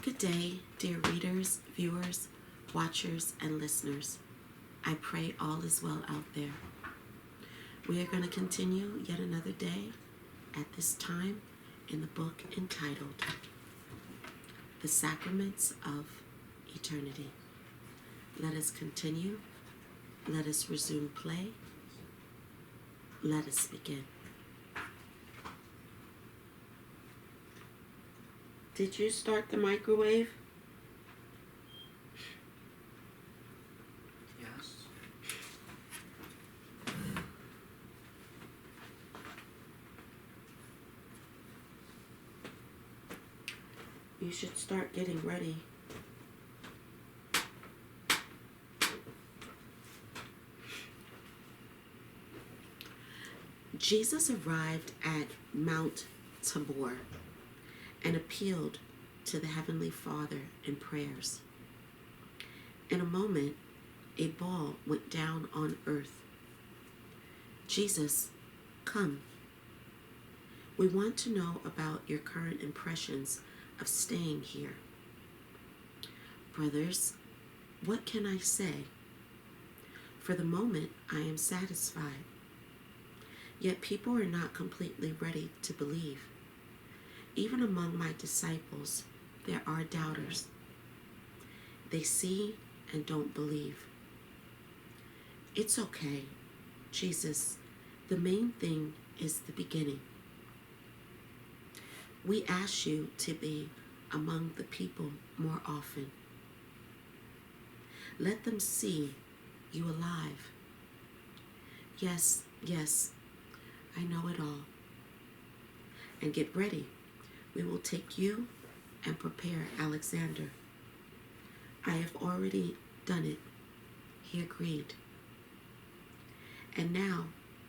Good day, dear readers, viewers, watchers, and listeners. I pray all is well out there. We are going to continue yet another day at this time in the book entitled The Sacraments of Eternity. Let us continue. Let us resume play. Let us begin. Did you start the microwave? Yes. You should start getting ready. Jesus arrived at Mount Tabor and appealed to the Heavenly Father in prayers. In a moment, a ball went down on earth. Jesus, come. We want to know about your current impressions of staying here. Brothers, what can I say? For the moment, I am satisfied. Yet people are not completely ready to believe. Even among my disciples, there are doubters. They see and don't believe. It's okay, Jesus. The main thing is the beginning. We ask you to be among the people more often. Let them see you alive. Yes, I know it all. And get ready. We will take you and prepare Alexander. I have already done it. He agreed. And now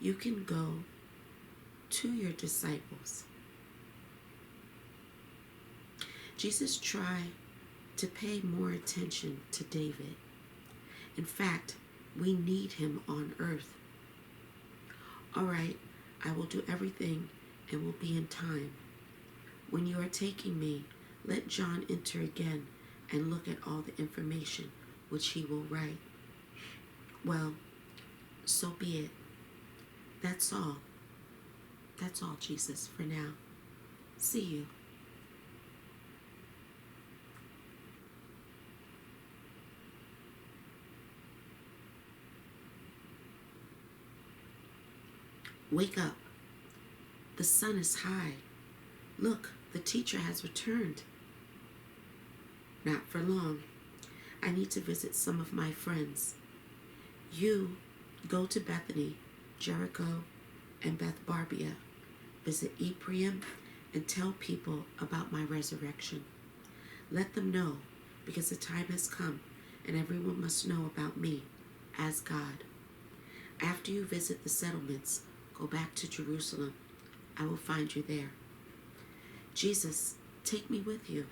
you can go to your disciples. Jesus tried to pay more attention to David. In fact, we need him on earth. All right, I will do everything and will be in time. When you are taking me, let John enter again and look at all the information which he will write. Well, so be it. That's all. That's all, Jesus, for now. See you. Wake up. The sun is high. Look, the teacher has returned. Not for long. I need to visit some of my friends. You go to Bethany, Jericho, and Beth Barbia. Visit Ephraim and tell people about my resurrection. Let them know, because the time has come and everyone must know about me as God. After you visit the settlements, go back to Jerusalem. I will find you there. Jesus, take me with you.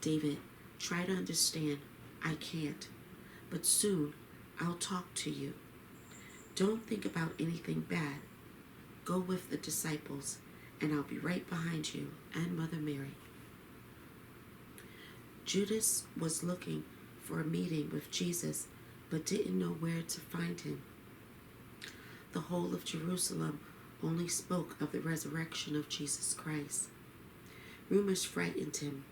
David, try to understand. I can't. But soon, I'll talk to you. Don't think about anything bad. Go with the disciples, and I'll be right behind you and Mother Mary. Judas was looking for a meeting with Jesus, but didn't know where to find him. The whole of Jerusalem only spoke of the resurrection of Jesus Christ. Rumors frightened him.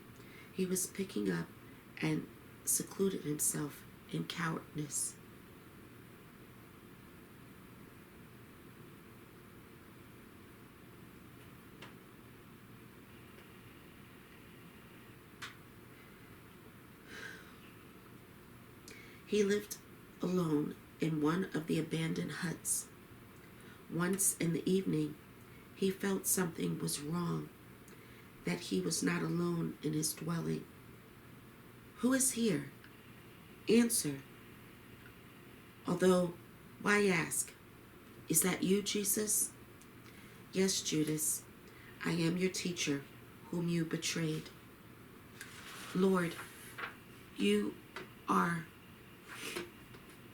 He was picking up and secluded himself in cowardness. He lived alone in one of the abandoned huts. Once in the evening, he felt something was wrong, that he was not alone in his dwelling. Who is here? Answer. Although, why ask? Is that you, Jesus? Yes, Judas, I am your teacher, whom you betrayed. Lord, you are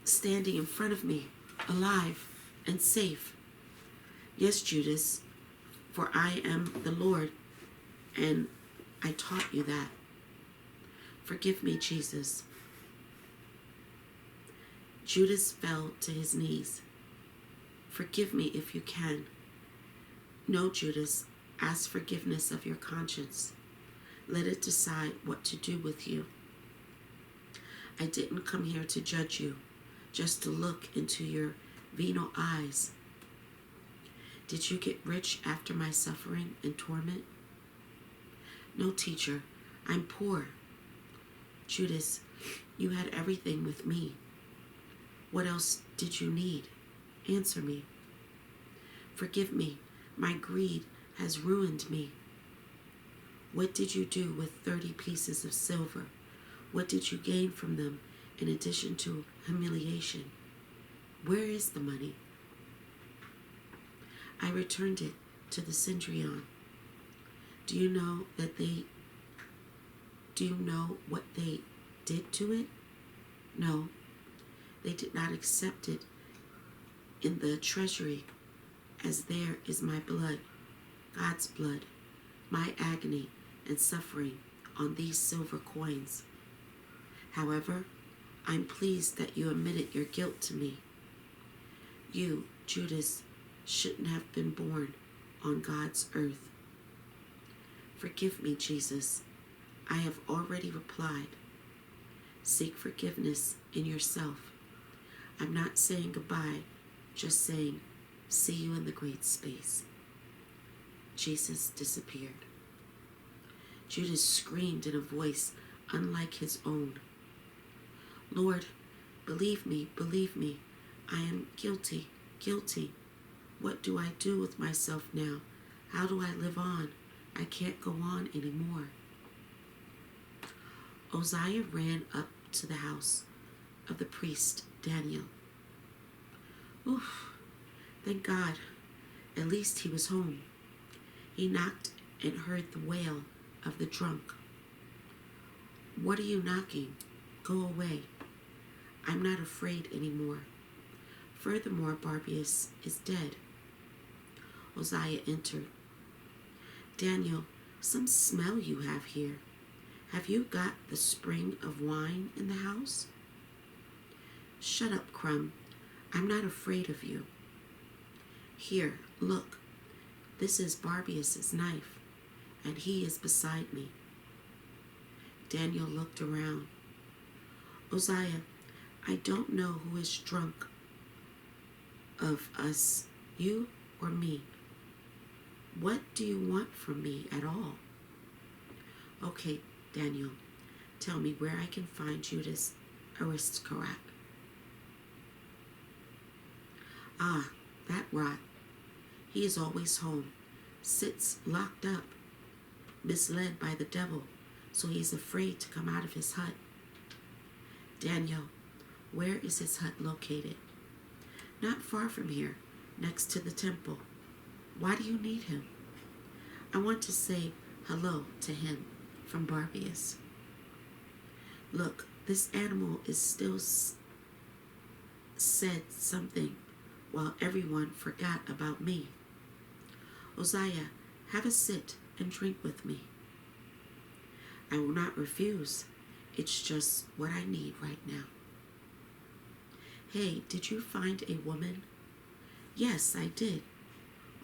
standing in front of me, alive and safe. Yes, Judas, for I am the Lord, and I taught you that. Forgive me, Jesus. Judas fell to his knees. Forgive me if you can. No, Judas, ask forgiveness of your conscience. Let it decide what to do with you. I didn't come here to judge you, just to look into your venal eyes. Did you get rich after my suffering and torment? No, teacher, I'm poor. Judas, you had everything with me. What else did you need? Answer me. Forgive me, my greed has ruined me. What did you do with 30 pieces of silver? What did you gain from them in addition to humiliation? Where is the money? I returned it to the centurion. Do you know what they did to it? No, they did not accept it in the treasury, as there is my blood, God's blood, my agony and suffering on these silver coins. However, I'm pleased that you admitted your guilt to me. You, Judas, shouldn't have been born on God's earth. Forgive me, Jesus. I have already replied. Seek forgiveness in yourself. I'm not saying goodbye, just saying, see you in the great space. Jesus disappeared. Judas screamed in a voice unlike his own. Lord, believe me, I am guilty, guilty. What do I do with myself now? How do I live on? I can't go on anymore. Uzziah ran up to the house of the priest Daniel. Oof, thank God, at least he was home. He knocked and heard the wail of the drunk. What are you knocking? Go away. I'm not afraid anymore. Furthermore, Barbius is dead. Uzziah entered. Daniel, some smell you have here. Have you got the spring of wine in the house? Shut up, Crumb. I'm not afraid of you. Here, look. This is Barbius's knife, and he is beside me. Daniel looked around. Uzziah, I don't know who is drunk of us, you or me. What do you want from me at all? Okay, Daniel, tell me where I can find Judas Aristocrat. Ah, that rot. He is always home, sits locked up, misled by the devil, so he is afraid to come out of his hut. Daniel, where is his hut located? Not far from here, next to the temple. Why do you need him? I want to say hello to him from Barbius. Look, this animal is still said something while everyone forgot about me. Uzziah, have a sit and drink with me. I will not refuse. It's just what I need right now. Hey, did you find a woman? Yes, I did.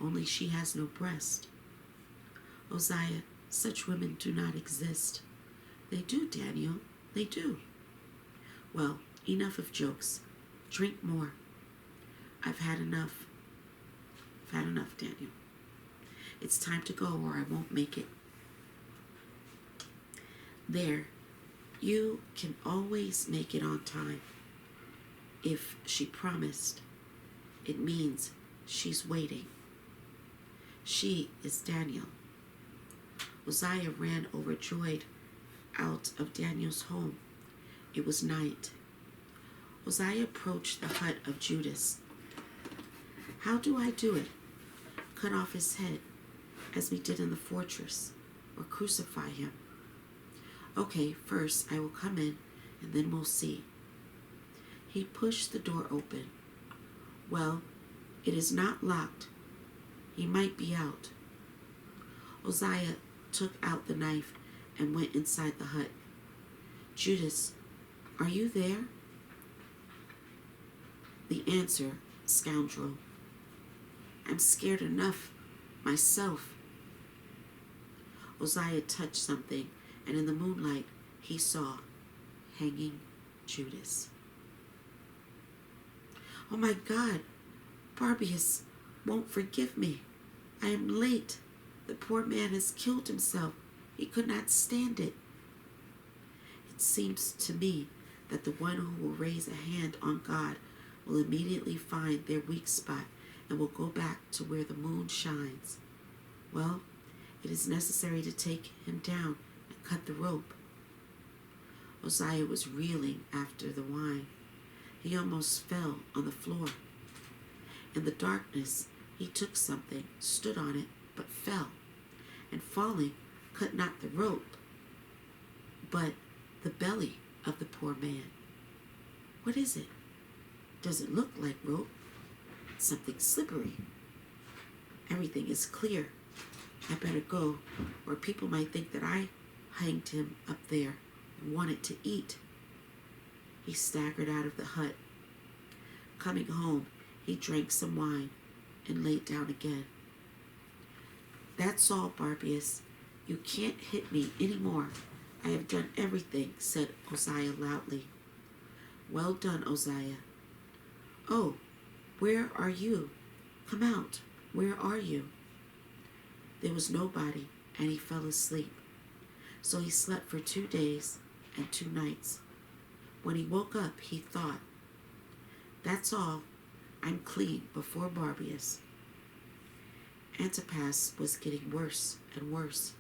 Only she has no breast. Uzziah, such women do not exist. They do, Daniel. They do. Well, enough of jokes. Drink more. I've had enough. I've had enough, Daniel. It's time to go or I won't make it. There. You can always make it on time. If she promised, it means she's waiting. She is Daniel. Uzziah ran overjoyed out of Daniel's home. It was night. Uzziah approached the hut of Judas. How do I do it? Cut off his head, as we did in the fortress, or crucify him. Okay, first I will come in, and then we'll see. He pushed the door open. Well, it is not locked. He might be out. Uzziah took out the knife and went inside the hut. Judas, are you there? The answer, scoundrel. I'm scared enough myself. Uzziah touched something, and in the moonlight he saw hanging Judas. Oh my God, Barbius won't forgive me. I am late. The poor man has killed himself. He could not stand it. It seems to me that the one who will raise a hand on God will immediately find their weak spot and will go back to where the moon shines. Well, it is necessary to take him down and cut the rope. Uzziah was reeling after the wine. He almost fell on the floor. In the darkness, he took something, stood on it, but fell, and falling, cut not the rope, but the belly of the poor man. What is it? Doesn't look like rope. It's something slippery. Everything is clear. I better go, or people might think that I hanged him up there and wanted to eat. He staggered out of the hut. Coming home, he drank some wine and laid down again. That's all, Barbius. You can't hit me any more. I have done everything, said Uzziah loudly. Well done, Uzziah. Oh, where are you? Come out. Where are you? There was nobody, and he fell asleep. So he slept for 2 days and 2 nights. When he woke up, he thought, that's all. I'm clean before Barbius. Antipas was getting worse and worse.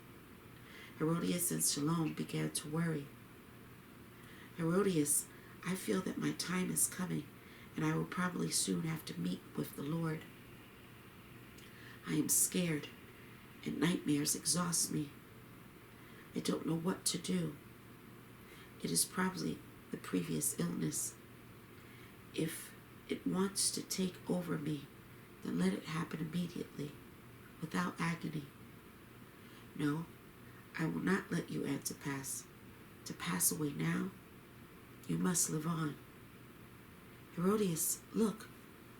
Herodias and Shalom began to worry. Herodias, I feel that my time is coming, and I will probably soon have to meet with the Lord. I am scared, and nightmares exhaust me. I don't know what to do. It is probably the previous illness. If it wants to take over me, then let it happen immediately, without agony. No, I will not let you, Antipas, to pass away now. You must live on. Herodias, look,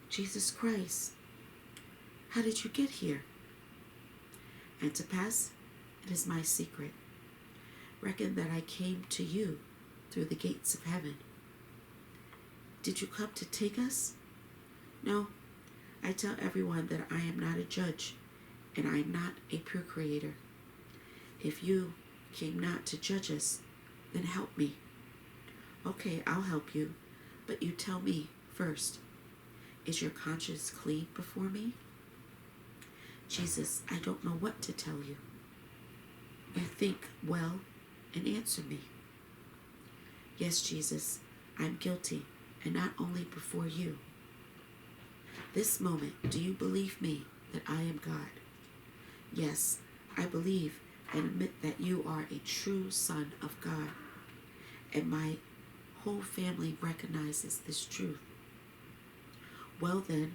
Jesus Christ. How did you get here? Antipas, it is my secret. Reckon that I came to you through the gates of heaven. Did you come to take us? No, I tell everyone that I am not a judge, and I am not a procurator. If you came not to judge us, then help me. Okay, I'll help you, but you tell me first, is your conscience clean before me? Jesus, I don't know what to tell you. You think well and answer me. Yes, Jesus, I'm guilty, and not only before you. This moment, do you believe me that I am God? Yes, I believe and admit that you are a true Son of God, and my whole family recognizes this truth. Well then,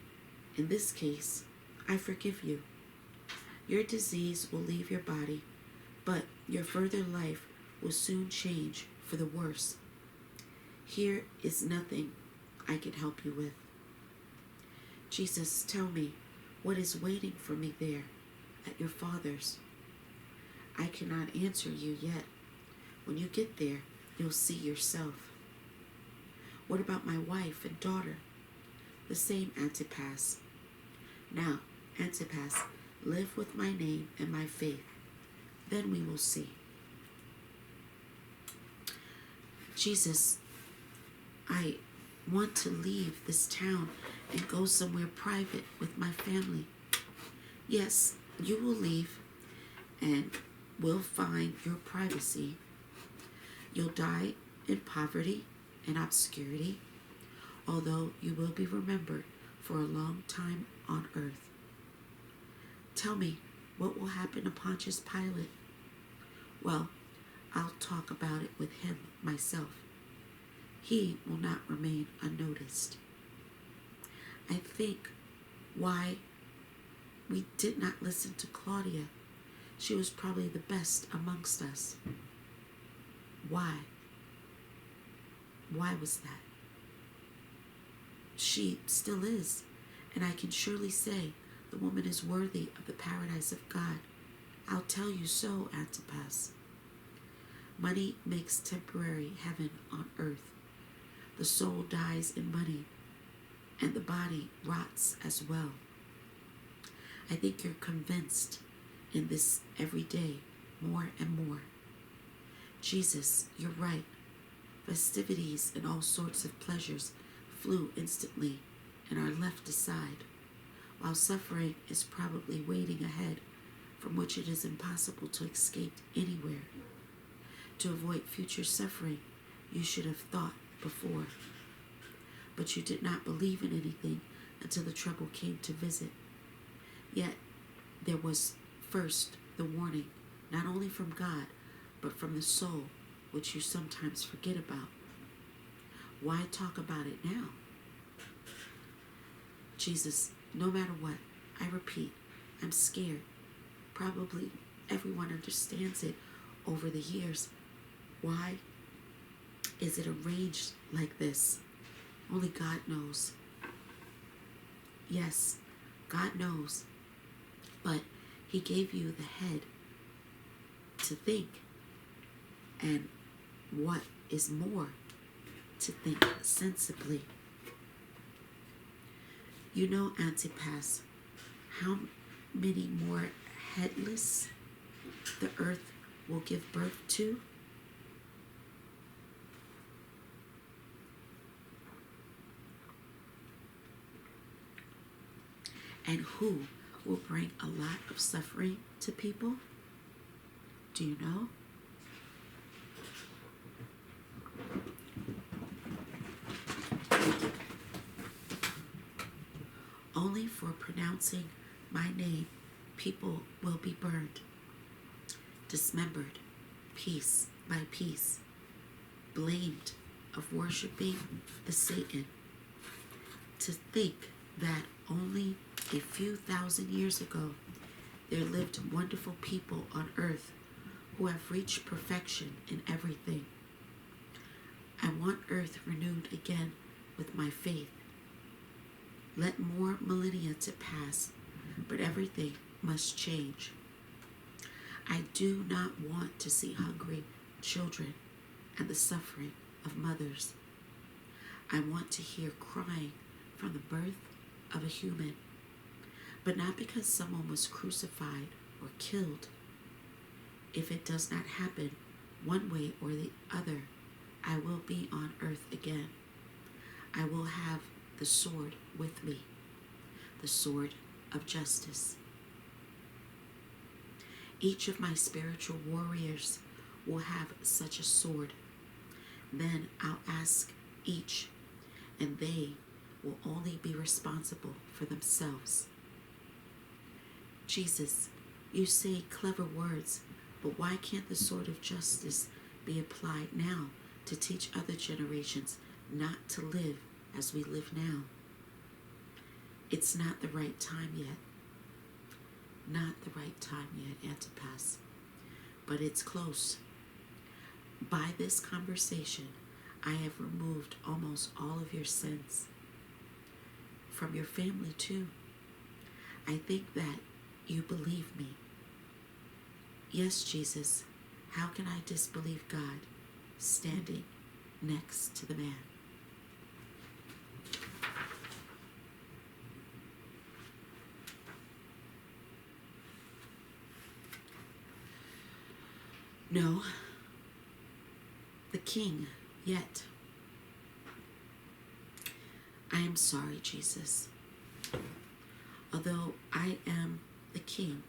in this case, I forgive you. Your disease will leave your body, but your further life will soon change for the worse. Here is nothing I can help you with. Jesus, tell me what is waiting for me there at your Father's. I cannot answer you yet. When you get there, you'll see yourself. What about my wife and daughter? The same, Antipas. Now, Antipas, live with my name and my faith. Then we will see. Jesus, I want to leave this town and go somewhere private with my family. Yes, you will leave and will find your privacy. You'll die in poverty and obscurity, although you will be remembered for a long time on earth. Tell me, what will happen to Pontius Pilate? Well, I'll talk about it with him myself. He will not remain unnoticed. I think why we did not listen to Claudia. She was probably the best amongst us. Why? Why was that? She still is, and I can surely say the woman is worthy of the paradise of God. I'll tell you so, Antipas. Money makes temporary heaven on earth. The soul dies in money, and the body rots as well. I think you're convinced in this every day, more and more. Jesus, you're right. Festivities and all sorts of pleasures flew instantly and are left aside, while suffering is probably waiting ahead, from which it is impossible to escape anywhere. To avoid future suffering, you should have thought before. But you did not believe in anything until the trouble came to visit. Yet there was first the warning, not only from God, but from the soul, which you sometimes forget about. Why talk about it now? Jesus, no matter what, I repeat, I'm scared. Probably everyone understands it over the years. Why is it arranged like this? Only God knows. Yes, God knows. But He gave you the head to think. And what is more, to think sensibly. You know, Antipas, how many more headless the earth will give birth to? And who will bring a lot of suffering to people? Do you know? Only for pronouncing my name, people will be burned, dismembered, piece by piece, blamed of worshiping the Satan. To think that only a few thousand years ago there lived wonderful people on earth who have reached perfection in everything. I want earth renewed again with my faith. Let more millennia to pass, but everything must change. I do not want to see hungry children and the suffering of mothers. I want to hear crying from the birth of a human, but not because someone was crucified or killed. If it does not happen one way or the other, I will be on earth again. I will have the sword with me, the sword of justice. Each of my spiritual warriors will have such a sword. Then I'll ask each, and they will only be responsible for themselves. Jesus, you say clever words, but why can't the sword of justice be applied now to teach other generations not to live as we live now? It's not the right time yet. Not the right time yet, Antipas, but it's close. By this conversation, I have removed almost all of your sins. From your family, too. I think that you believe me. Yes, Jesus, how can I disbelieve God standing next to the man? No, the king yet. I am sorry, Jesus. Although I am the king,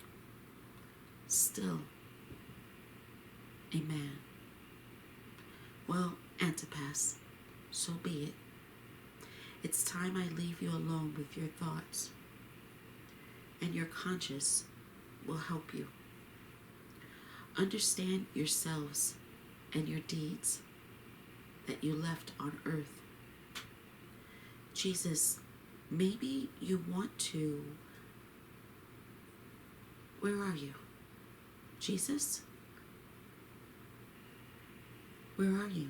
still a man. Well, Antipas, so be it. It's time I leave you alone with your thoughts, and your conscience will help you. Understand yourselves and your deeds that you left on earth. Jesus, maybe you want to... Where are you? Jesus? Where are you?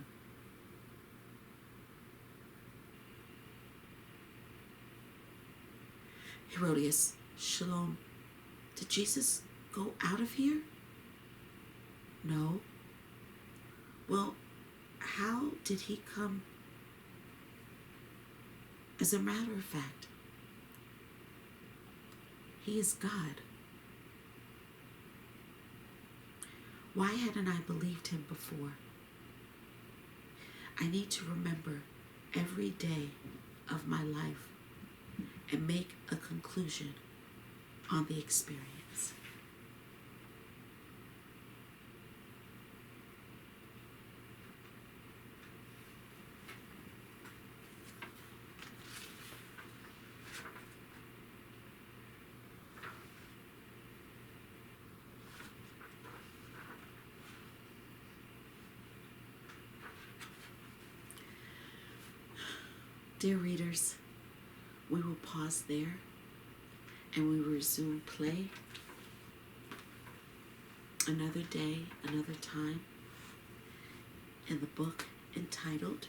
Herodias, Shalom. Did Jesus go out of here? No. Well, how did he come? As a matter of fact, he is God. Why hadn't I believed him before? I need to remember every day of my life and make a conclusion on the experience. Dear readers, we will pause there and we will resume play another day, another time in the book entitled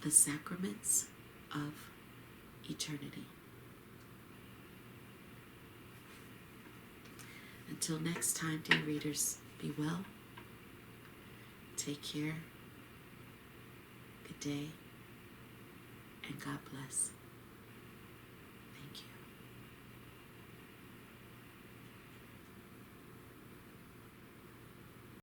The Sacraments of Eternity. Until next time, dear readers, be well. Take care. Good day. And God bless.